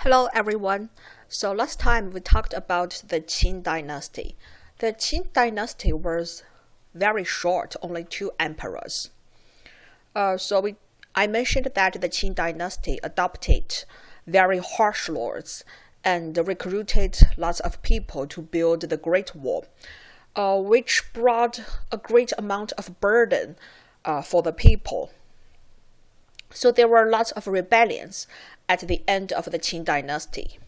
Hello everyone. So last time we talked about the Qin dynasty. The Qin dynasty was very short, only two emperors. I mentioned that the Qin dynasty adopted very harsh laws and recruited lots of people to build the Great Wall, which brought a great amount of burden for the people. So there were lots of rebellions at the end of the Qin dynasty.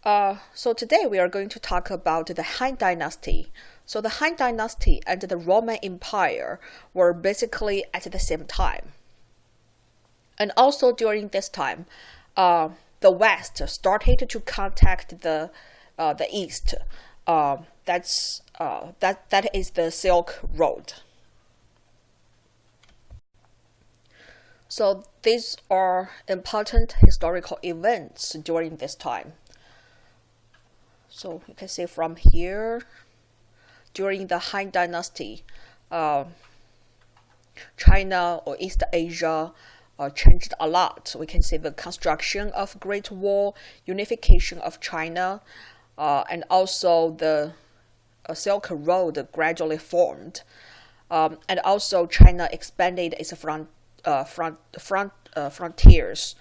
So today we are going to talk about the Han dynasty. So the Han dynasty and the Roman Empire were basically at the same time. And also during this time, the West started to contact the East. That is the Silk Road. So these are important historical events during this time. So you can see from here, during the Han Dynasty, China or East Asia changed a lot. We can see the construction of Great Wall, unification of China, and also the Silk Road gradually formed. And also China expanded its frontiers.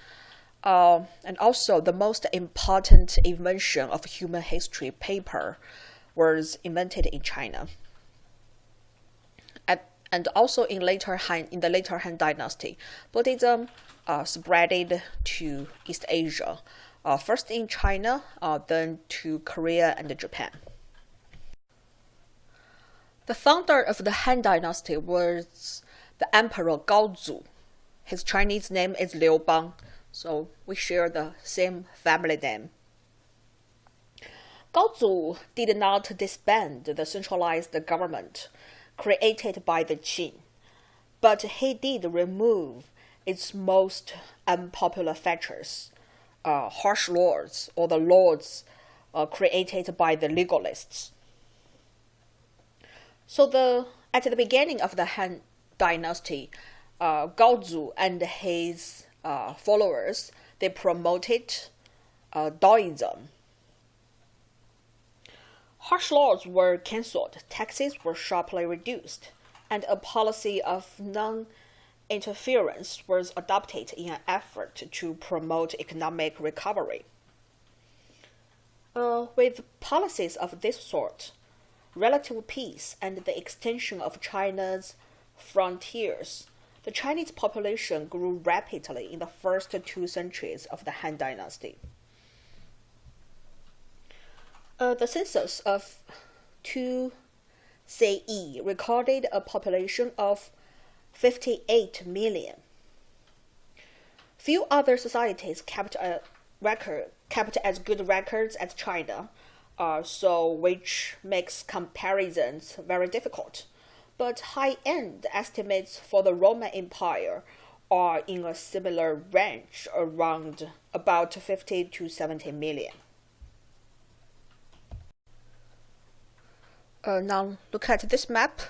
And also the most important invention of human history, paper, was invented in China. And also in the later Han Dynasty, Buddhism spread to East Asia, first in China, then to Korea and Japan. The founder of the Han Dynasty was the Emperor Gaozu. His Chinese name is Liu Bang, so we share the same family name. Gaozu did not disband the centralized government created by the Qin, but he did remove its most unpopular features, harsh laws or the laws created by the legalists. So at the beginning of the Han Dynasty, Gaozu and his followers, they promoted Daoism. Harsh laws were cancelled, taxes were sharply reduced, and a policy of non-interference was adopted in an effort to promote economic recovery. With policies of this sort, relative peace and the extension of China's frontiers, the Chinese population grew rapidly in the first 2 centuries of the Han Dynasty. The census of 2 CE recorded a population of 58 million. Few other societies kept as good records as China, which makes comparisons very difficult. But high-end estimates for the Roman Empire are in a similar range, around about 50 to 70 million. Now look at this map.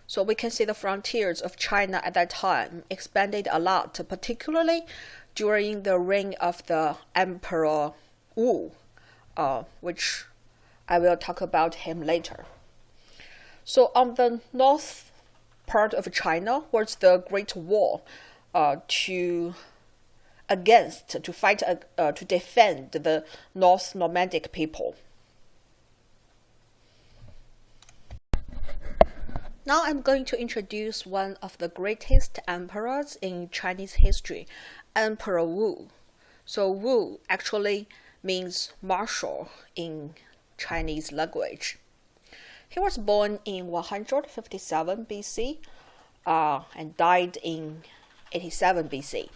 So we can see the frontiers of China at that time expanded a lot, particularly during the reign of the Emperor Wu, which I will talk about him later. So on the north part of China was the Great Wall to defend the North Normandic people. Now I'm going to introduce one of the greatest emperors in Chinese history, Emperor Wu. So Wu actually means marshal in Chinese language. He was born in 157 BC and died in 87 BC.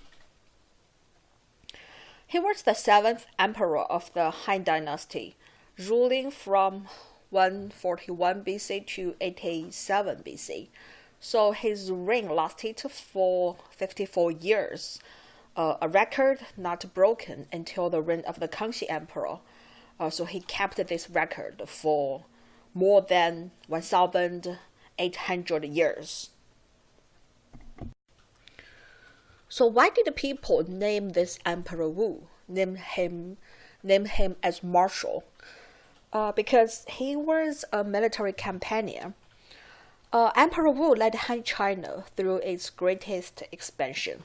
He was the 7th emperor of the Han Dynasty, ruling from 141 BC to 87 BC. So his reign lasted for 54 years, a record not broken until the reign of the Kangxi Emperor. So he kept this record for more than 1,800 years. So why did people name this Emperor Wu? named him as Marshal, because he was a military companion. Emperor Wu led Han China through its greatest expansion.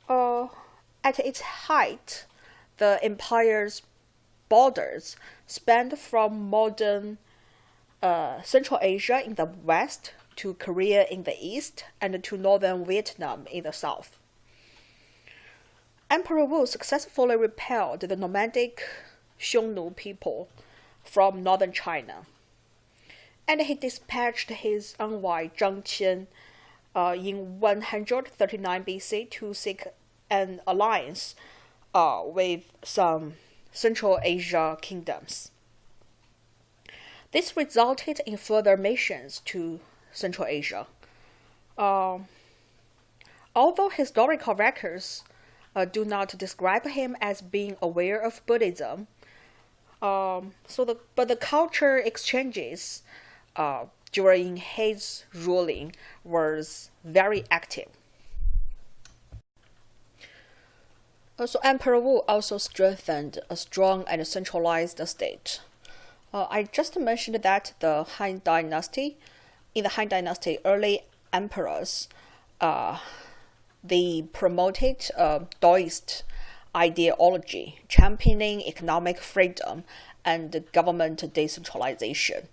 At its height, the empire's borders spanned from modern Central Asia in the west to Korea in the east and to northern Vietnam in the south. Emperor Wu successfully repelled the nomadic Xiongnu people from northern China, and he dispatched his envoy Zhang Qian in 139 BC to seek an alliance with some Central Asia kingdoms. This resulted in further missions to Central Asia. Although historical records do not describe him as being aware of Buddhism, but the culture exchanges during his ruling was very active. So Emperor Wu also strengthened a strong and centralized state. I just mentioned that in the Han Dynasty, early emperors, they promoted Taoist ideology, championing economic freedom and government decentralization.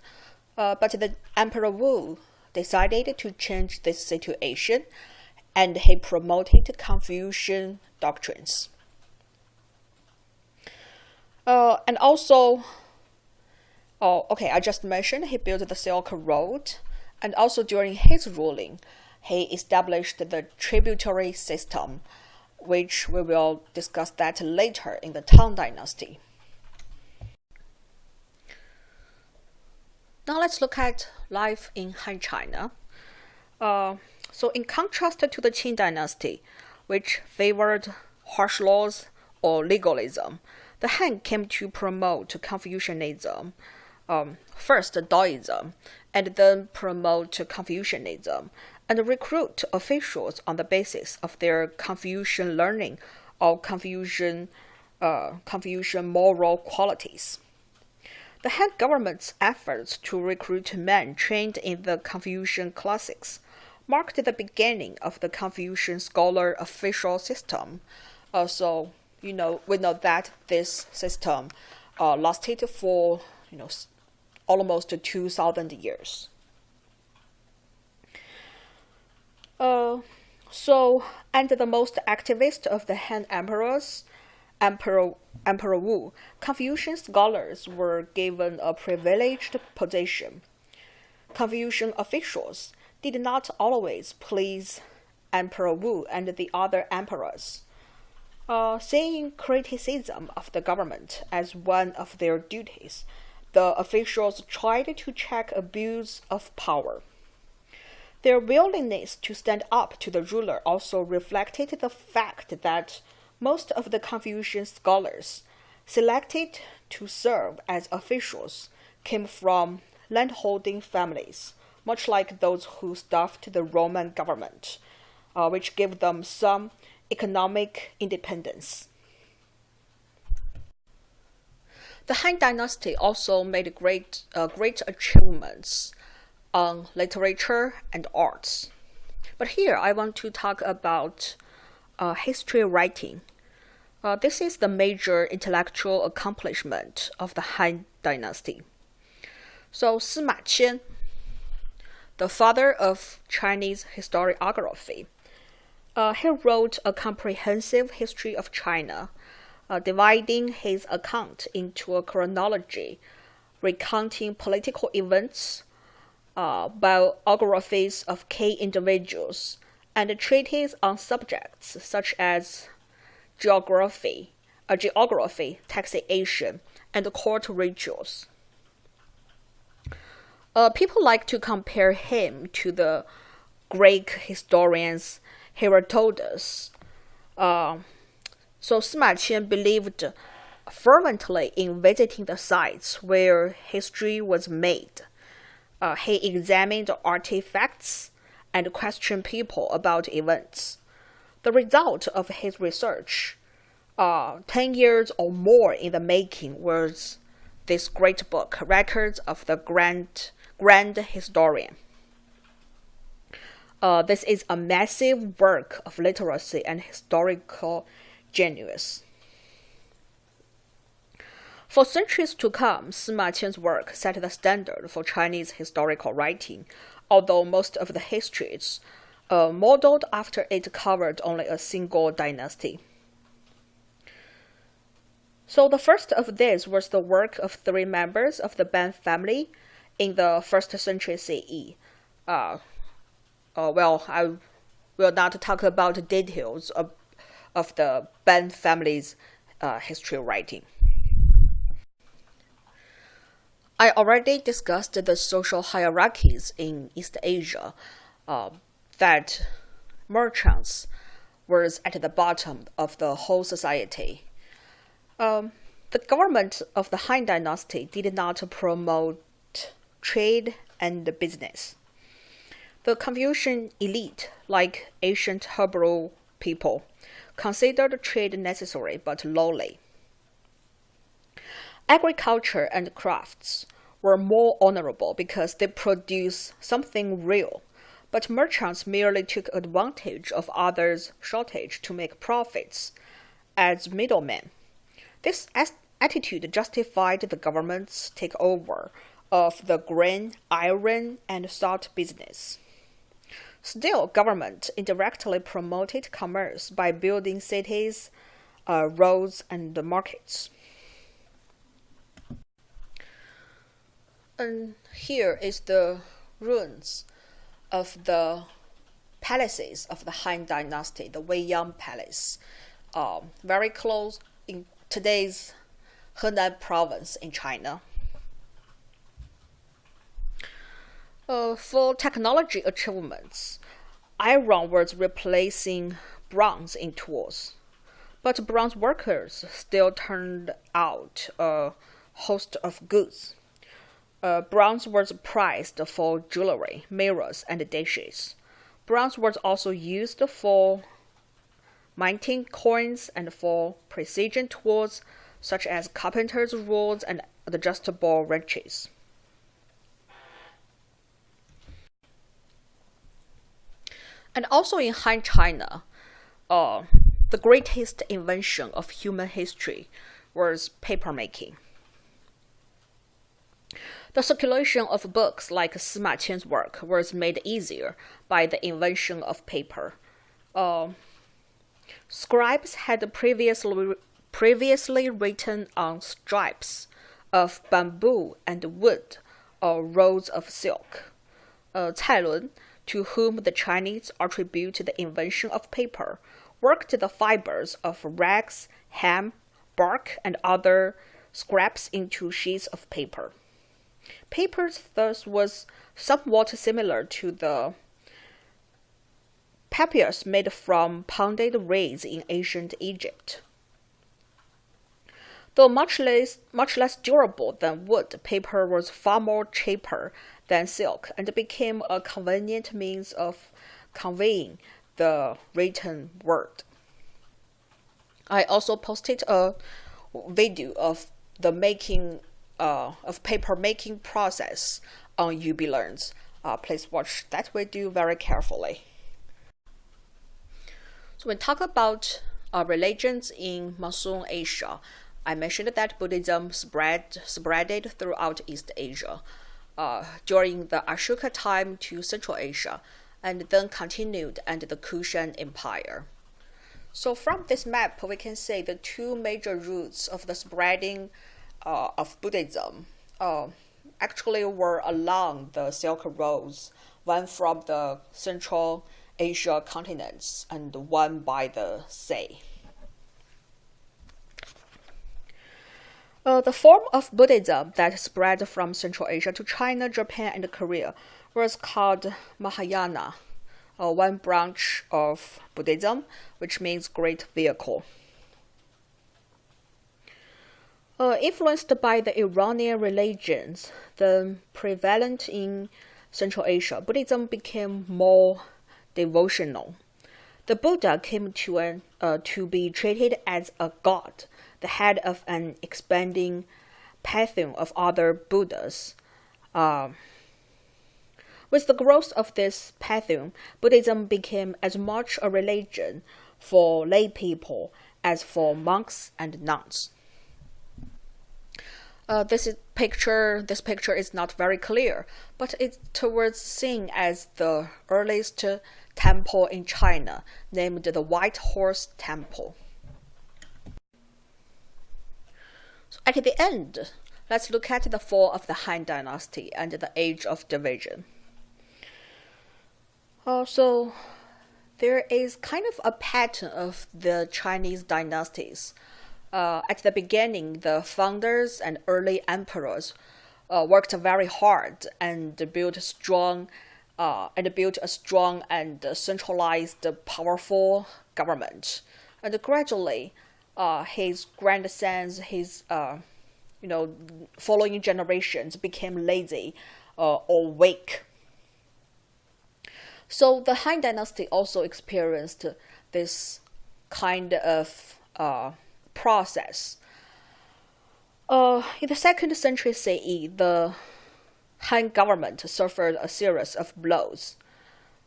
But the Emperor Wu decided to change this situation, and he promoted Confucian doctrines. And also, I just mentioned he built the Silk Road, and also during his ruling, he established the tributary system, which we will discuss that later in the Tang Dynasty. Now let's look at life in Han China. So in contrast to the Qing Dynasty, which favored harsh laws or legalism, the Han came to promote Confucianism, first Taoism, and then promote Confucianism, and recruit officials on the basis of their Confucian learning or Confucian moral qualities. The Han government's efforts to recruit men trained in the Confucian classics marked the beginning of the Confucian scholar official system. So, we know that this system lasted for almost 2,000 years. And the most activist of the Han emperors, Emperor Wu, Confucian scholars were given a privileged position. Confucian officials did not always please Emperor Wu and the other emperors. Seeing criticism of the government as one of their duties, the officials tried to check abuse of power. Their willingness to stand up to the ruler also reflected the fact that most of the Confucian scholars selected to serve as officials came from landholding families, much like those who staffed the Roman government, which gave them some economic independence. The Han Dynasty also made great achievements on literature and arts. But here I want to talk about history writing. This is the major intellectual accomplishment of the Han Dynasty. So Sima Qian, the father of Chinese historiography, he wrote a comprehensive history of China, dividing his account into a chronology, recounting political events, biographies of key individuals, and treatises on subjects such as geography, taxation, and court rituals. People like to compare him to the Greek historians Herodotus. So Sima Qian believed fervently in visiting the sites where history was made. He examined artifacts and questioned people about events. The result of his research 10 years or more in the making was this great book, Records of the Grand Historian. This is a massive work of literacy and historical genius. For centuries to come, Sima Qian's work set the standard for Chinese historical writing, although most of the histories modeled after it covered only a single dynasty. So the first of these was the work of 3 members of the Ban family in the 1st century CE. I will not talk about details of the Ban family's history writing. I already discussed the social hierarchies in East Asia, that merchants were at the bottom of the whole society. The government of the Han Dynasty did not promote trade and business. The Confucian elite, like ancient Hebrew people, considered trade necessary but lowly. Agriculture and crafts were more honorable because they produced something real, but merchants merely took advantage of others' shortage to make profits as middlemen. This attitude justified the government's takeover of the grain, iron, and salt business. Still, government indirectly promoted commerce by building cities, roads, and markets. And here is the ruins of the palaces of the Han Dynasty, the Weiyang Palace, very close in today's Henan province in China. For technology achievements, iron was replacing bronze in tools, but bronze workers still turned out a host of goods. Bronze was prized for jewelry, mirrors, and dishes. Bronze was also used for minting coins and for precision tools such as carpenter's rules and adjustable wrenches. And also in Han China, the greatest invention of human history was papermaking. The circulation of books like Sima Qian's work was made easier by the invention of paper. Scribes had previously written on strips of bamboo and wood or rolls of silk. Cai Lun, to whom the Chinese attribute the invention of paper, worked the fibers of rags, ham, bark, and other scraps into sheets of paper. Paper thus was somewhat similar to the papyrus made from pounded reeds in ancient Egypt. Though much less durable than wood, paper was far more cheaper than silk and became a convenient means of conveying the written word. I also posted a video of the making of paper making process on UBlearns. Please watch that video very carefully. So when we talk about religions in Monsoon Asia, I mentioned that Buddhism spread throughout East Asia during the Ashoka time to Central Asia, and then continued under the Kushan Empire. So from this map, we can see the 2 major routes of the spreading of Buddhism actually were along the Silk Roads, one from the Central Asia continents and one by the sea. The form of Buddhism that spread from Central Asia to China, Japan, and Korea was called Mahayana, one branch of Buddhism, which means great vehicle. Influenced by the Iranian religions then prevalent in Central Asia, Buddhism became more devotional. The Buddha came to be treated as a god, the head of an expanding pantheon of other Buddhas. With the growth of this pantheon, Buddhism became as much a religion for lay people as for monks and nuns. This picture is not very clear, but it was seen as the earliest temple in China, named the White Horse Temple. So at the end, let's look at the fall of the Han Dynasty and the Age of Division. So there is kind of a pattern of the Chinese dynasties. At the beginning, the founders and early emperors worked very hard and built a strong and centralized, powerful government. And gradually, his grandsons, following generations became lazy or weak. So the Han Dynasty also experienced this kind of process. In the 2nd century CE, the Han government suffered a series of blows.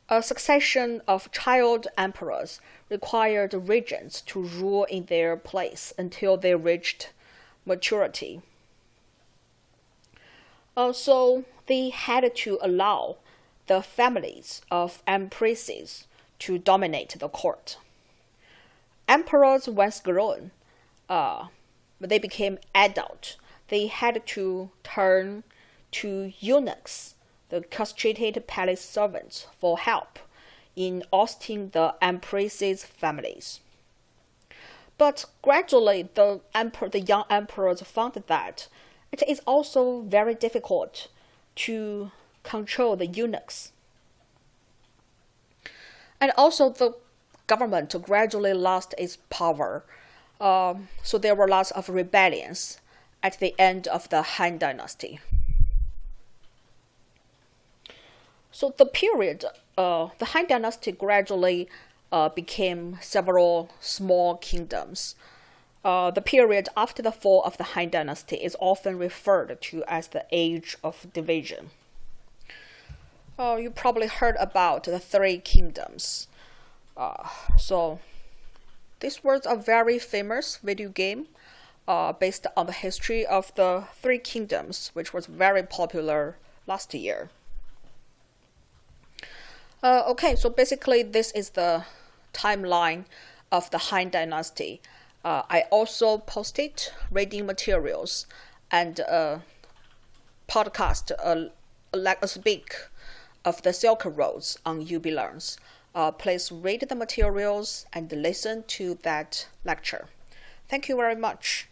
A succession of child emperors required regents to rule in their place until they reached maturity. So they had to allow the families of empresses to dominate the court. Emperors, once grown, when they became adult, they had to turn to eunuchs, the castrated palace servants, for help in ousting the empresses' families. But gradually, the young emperors found that it is also very difficult to control the eunuchs. And also the government gradually lost its power. So there were lots of rebellions at the end of the Han Dynasty. So the Han Dynasty gradually became several small kingdoms. The period after the fall of the Han Dynasty is often referred to as the Age of Division. You probably heard about the Three Kingdoms. So this was a very famous video game based on the history of the Three Kingdoms, which was very popular last year. Okay, so basically this is the timeline of the Han Dynasty. I also posted reading materials and podcast, like a speak of the Silk Roads on UB Learns. Please read the materials and listen to that lecture. Thank you very much.